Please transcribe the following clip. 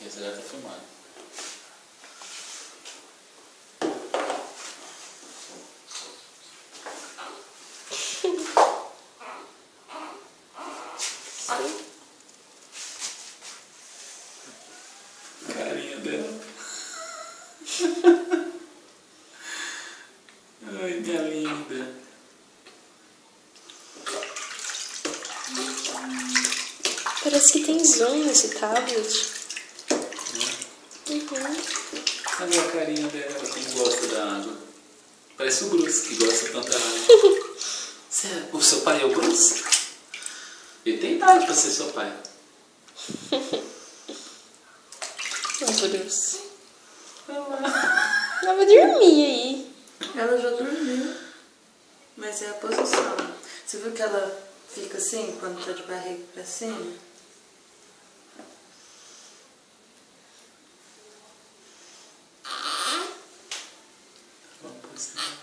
Esse já tá filmado. Carinha dela. Ai, que linda. Parece que tem zoom nesse tablet. Cadê a carinha dela? Quem gosta da água? Parece o Bruce, que gosta tanto da água. O seu pai é o Bruce? Ele tem idade pra ser seu pai. O Bruce. Ela vai dormir aí. Ela já dormiu. Mas é a posição. Você viu que ela fica assim, quando tá de barriga pra cima? Vamos postar.